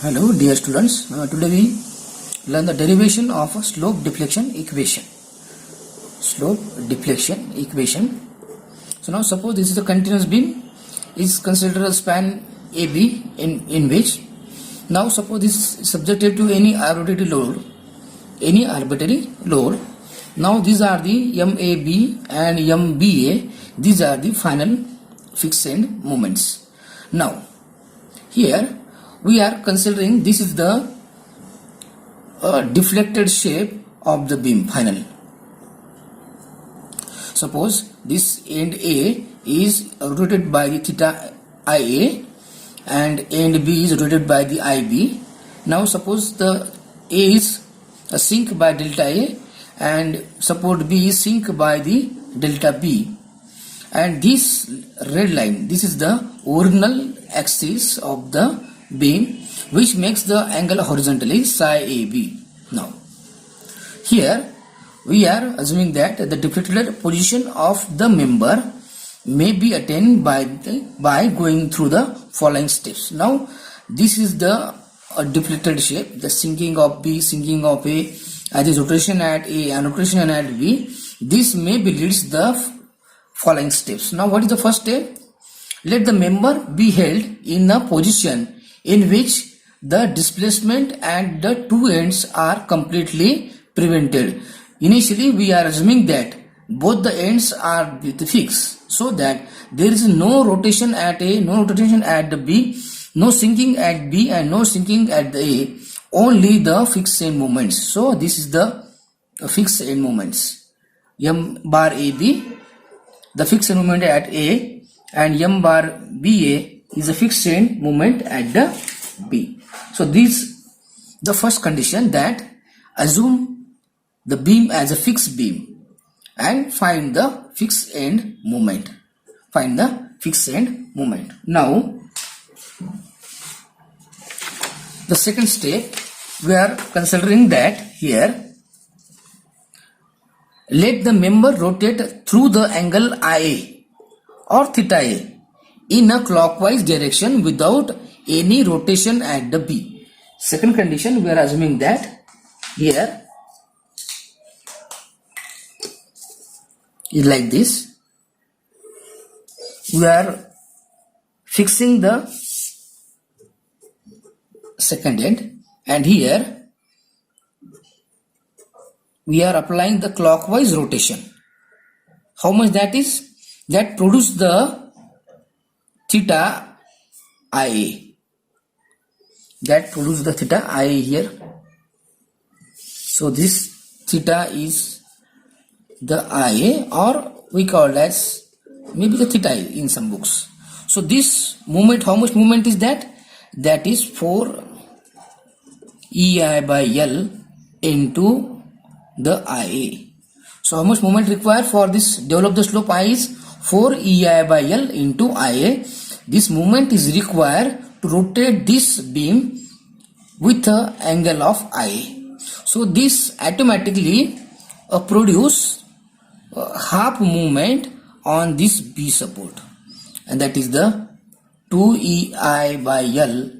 Hello dear students, today we learn the derivation of a slope deflection equation. Slope deflection equation. So now suppose this is a continuous beam, is considered a span AB in which now suppose this is subjected to any arbitrary load. Now these are the MAB and MBA, these are the final fixed end moments. Now here we are considering this is the deflected shape of the beam final. Suppose this end A is rotated by the theta IA and end B is rotated by the IB. Now suppose the A is sink by delta A and support B is sink by the delta B, and this red line, this is the original axis of the beam which makes the angle horizontally psi AB. Now here we are assuming that the deflected position of the member may be attained by going through the following steps. Now this is the deflected shape, the sinking of B, sinking of A, as is rotation at A and rotation at B. This may be leads the following steps. Now what is the first step? Let the member be held in a position in which the displacement and the two ends are completely prevented. Initially we are assuming that both the ends are fixed, so that there is no rotation at A, no rotation at the B, no sinking at B and no sinking at the A, only the fixed end moments. So this is the fixed end moments. M bar AB, the fixed end moment at A, and M bar BA is a fixed end moment at the B. So this the first condition, that assume the beam as a fixed beam and find the fixed end moment. Find the fixed end moment. Now the second step, we are considering that here let the member rotate through the angle IA or theta A in a clockwise direction without any rotation at the B. Second condition, we are assuming that here is like this. We are fixing the second end, and here we are applying the clockwise rotation. How much that is? That produce the theta IA. That produce the theta IA here. So this theta is the IA, or we call as maybe the theta in some books. So this moment, how much moment is that? That is 4 EI by L into the IA. So how much moment required for this develop the slope I is 4 EI by L into IA. This moment is required to rotate this beam with an angle of IA. So this automatically produce half movement on this B support, and that is the 2 EI by L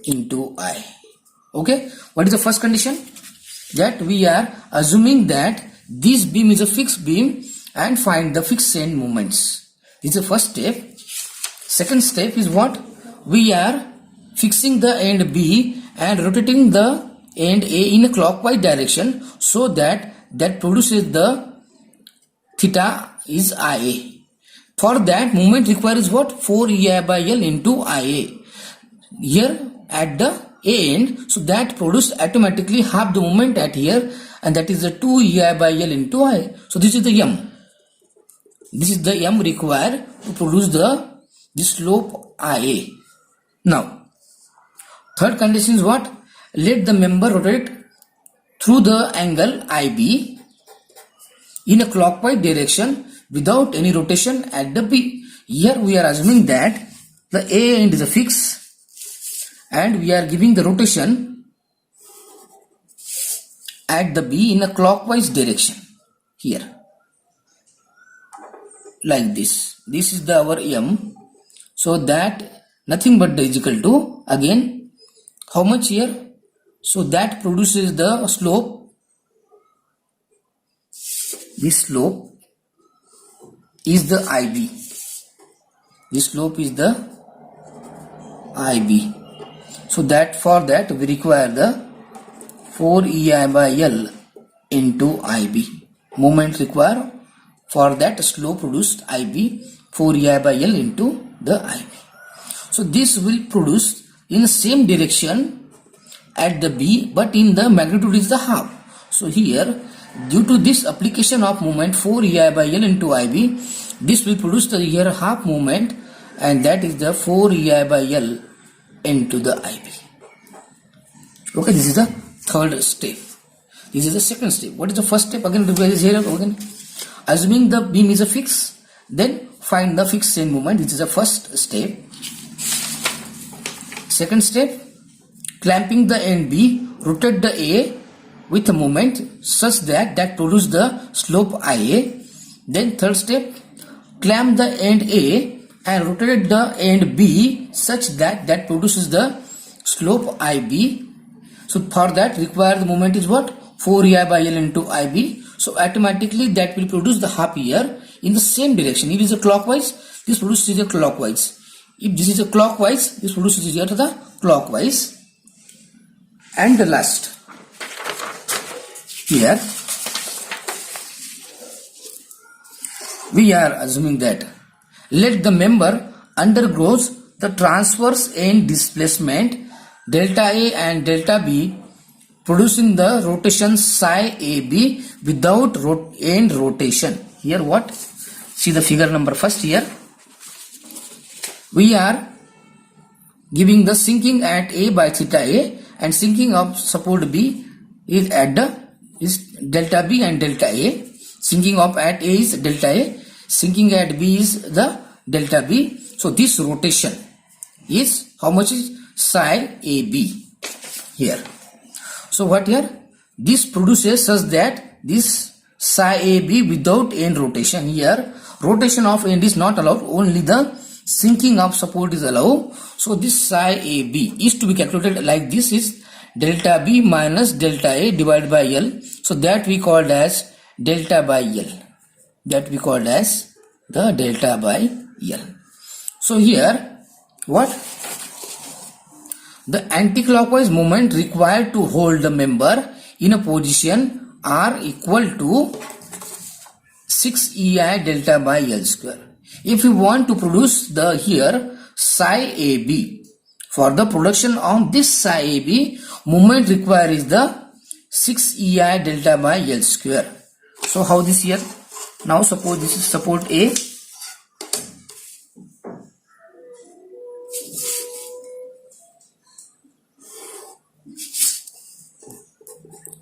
into I. Okay, what is the first condition? That we are assuming that this beam is a fixed beam and find the fixed end moments. This is the first step. Second step is what? We are fixing the end B and rotating the end A in a clockwise direction, so that produces the theta is IA. For that, moment required is what? 4 EI by L into IA. Here at the A end, so that produce automatically half the moment at here, and that is the 2 EI by L into I. So this is the M. This is the M required to produce the slope IA. Now third condition is what? Let the member rotate through the angle IB in a clockwise direction without any rotation at the B. Here we are assuming that the A end is a fix and we are giving the rotation at the B in a clockwise direction here, like this. This is the our M. So that nothing but is equal to, again How much here? So that produces the slope. This slope is the IB. This slope is the IB. So that for that we require the 4 EI by L into IB. Moment required for that slope produced IB, 4 EI by L into the IB. So this will produce in the same direction at the B, but in the magnitude is the half. So here, due to this application of moment 4 EI by L into IB, this will produce the here half moment, and that is the 4 EI by L into the IB. Okay, this is the third step. This is the second step. What is the first step? Again, revise here again. Assuming the beam is a fix, then find the fixed end moment. This is the first step. Second step, clamping the end B, rotate the A with a moment such that produce the slope IA. Then third step, clamp the end A and rotate the end B such that produces the slope IB. So for that required the moment is what? 4 EI by L into IB. So automatically that will produce the half here in the same direction. If it is a clockwise, this produces a clockwise. If this is a clockwise, this produces here to the clockwise. And the last, here we are assuming that let the member undergoes the transverse end displacement delta A and delta B, producing the rotation psi AB without end rotation. Here what? See the figure number first here. We are giving the sinking at A by theta A, and sinking of support B is at the is delta B and delta A. Sinking of at A is delta A, sinking at B is the delta B. So this rotation is how much is psi AB here. So what here? This produces such that this psi AB without end rotation. Here rotation of end is not allowed, only the sinking of support is allowed. So this psi AB is to be calculated like this is delta B minus delta A divided by L. So that we called as delta by L. That we called as the delta by L. So here what? The anticlockwise moment required to hold the member in a position R equal to 6 EI delta by L square. If you want to produce the here psi AB, for the production of this psi AB, moment required is the 6 EI delta by L square. So how this here? Now suppose this is support A.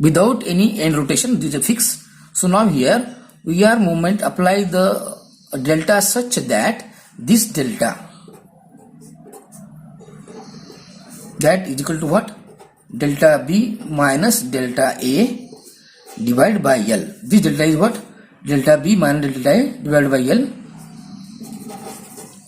Without any end rotation, this is a fix. So now here we are moment apply the delta such that this delta that is equal to what? Delta B minus delta A divided by L. This delta is what? Delta B minus delta A divided by L.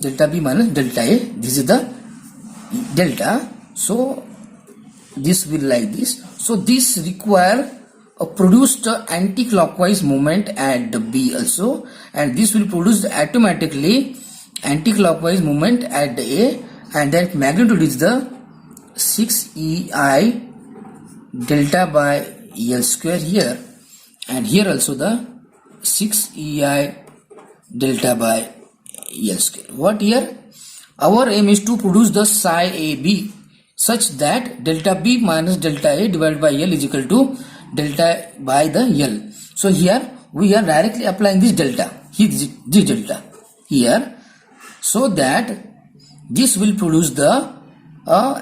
Delta B minus delta A. This is the delta. So this will like this. So this require a produced anti-clockwise moment at the B also, and this will produce automatically anti-clockwise moment at the A, and that magnitude is the 6 EI delta by L square here, and here also the 6 EI delta by L square. What here? Our aim is to produce the psi AB such that delta B minus delta A divided by L is equal to delta by the L. So here we are directly applying this delta, this delta here, so that this will produce the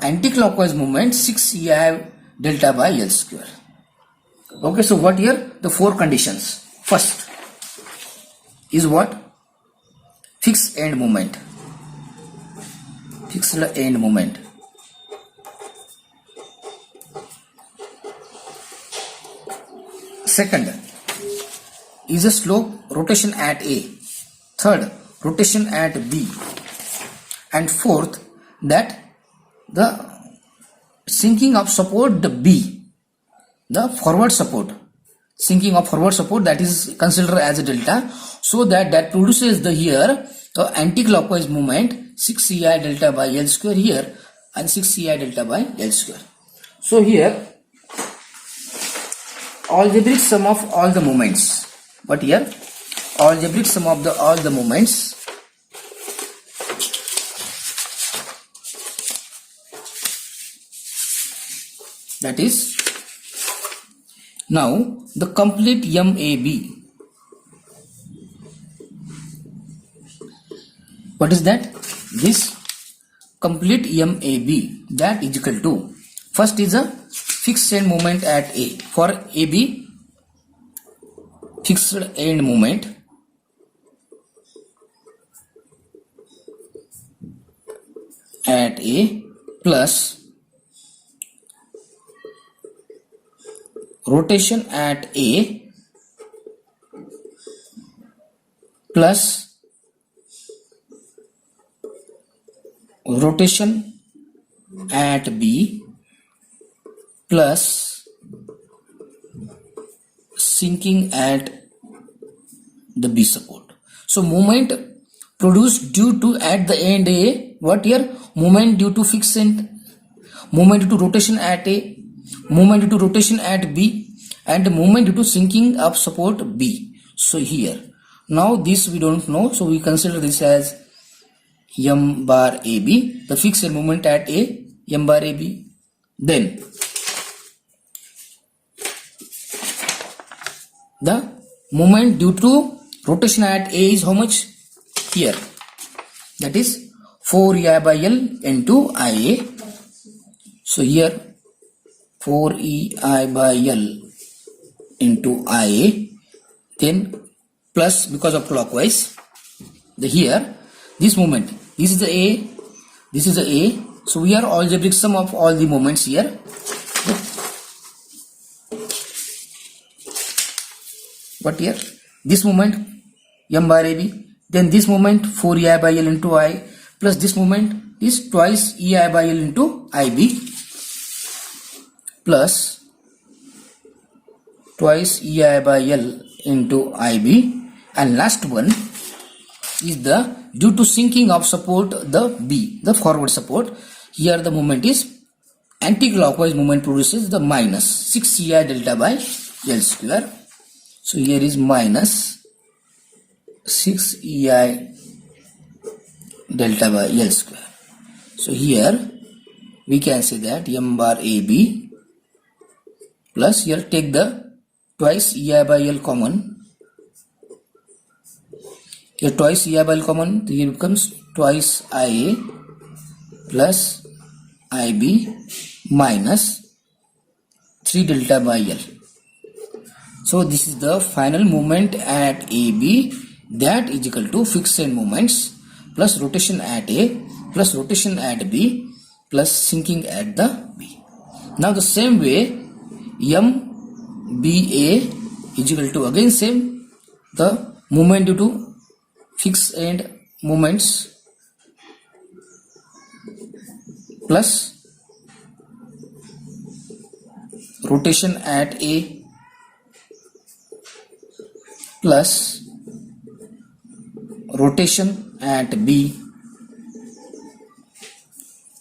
anti-clockwise moment 6 EI delta by L square. Okay, so what here? The four conditions. First is what? Fixed end moment. Fixed end moment. Second is a slope rotation at A. Third, rotation at B. And fourth, that the sinking of support the B, the forward support, sinking of forward support, that is considered as a delta, so that produces the here the anti-clockwise movement 6 Ci delta by L square here and 6 Ci delta by L square. So here algebraic sum of all the moments, but here algebraic sum of all the moments, that is now the complete MAB. What is that? This complete MAB, that is equal to, first is a fixed end moment at A. For AB, fixed end moment at A plus rotation at A plus rotation at B plus sinking at the B support. So moment produced due to at the end A, what here? Moment due to fixed end, moment due to rotation at A, moment due to rotation at B, and moment due to sinking of support B. So here, now this we don't know, so we consider this as M bar AB, the fixed end moment at A, M bar AB. Then the moment due to rotation at A is how much? Here, that is 4 EI by L into IA. So here 4 EI by L into IA, then plus because of clockwise, the here this moment, this is the A, this is the A, so we are algebraic sum of all the moments here. But here this moment M bar AB, then this moment 4 EI by L into I, plus this moment is twice EI by L into IB, plus twice EI by L into IB, and last one is the due to sinking of support the B, the forward support. Here the moment is anti-clockwise moment produces the minus 6 EI delta by L square. So here is minus 6 EI delta by L square. So here we can say that M bar AB plus, here take the twice EI by L common, here twice EI by L common, here becomes twice IA plus IB minus 3 delta by L. So this is the final moment at AB, that is equal to fixed end moments plus rotation at A plus rotation at B plus sinking at the B. Now the same way MBA is equal to, again same, the moment due to fixed end moments plus rotation at A plus rotation at B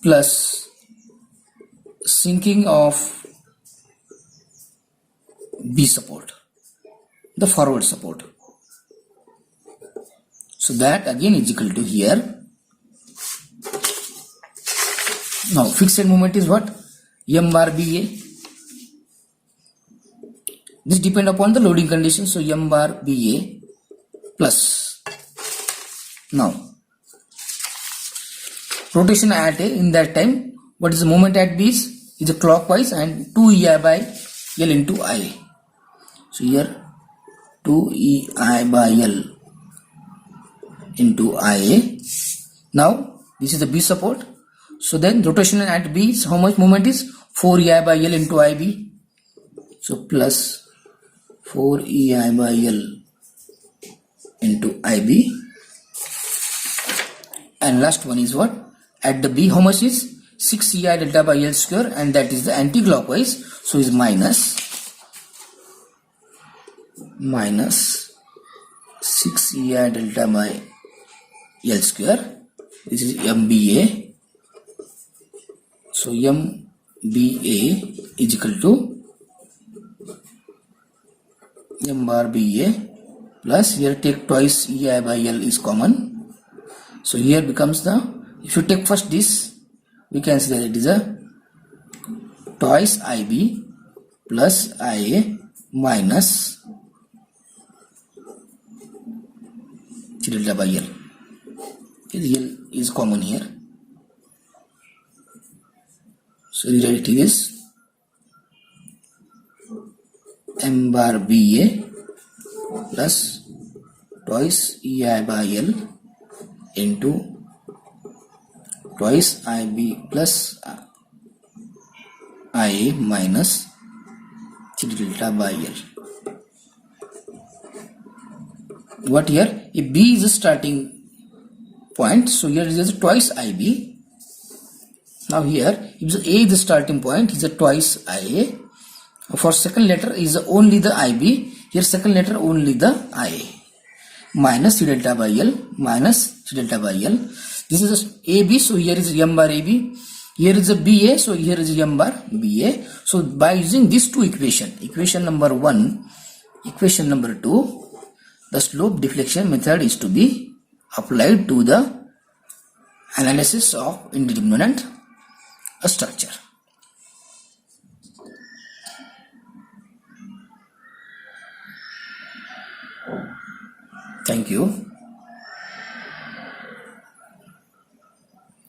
plus sinking of B support, the forward support. So that again is equal to here. Now fixed end moment is what? M bar BA. This depend upon the loading condition. So M bar BA plus, now rotation at A, in that time what is the moment at B is a clockwise, and 2 EI by L into IA. So here 2 EI by L into IA. Now this is the B support. So then rotation at B is how much moment is? 4 EI by L into IB. So plus 4 EI by L into IB. And last one is what? At the B, how much is? 6ei delta by L square, and that is the anti-clockwise, so is minus 6ei delta by L square. This is MBA. So MBA is equal to M bar BA plus, here take twice EI by L is common. So here becomes the, if you take first this, we can say that it is a twice IB plus IA minus C delta by L. Okay, L is common here. So the reality is M bar BA plus twice EI by L into twice IB plus IA minus C delta by L. What here? If B is the starting point, so here is twice IB. Now here, if A is the starting point, is a twice IA. For second letter is only the IB. Here second letter only the IA. Minus C delta by L minus C delta by L. This is AB, so here is M bar AB. Here is a BA, so here is M bar BA. So by using these two equation number 1, equation number 2, the slope deflection method is to be applied to the analysis of indeterminate structure. Thank you.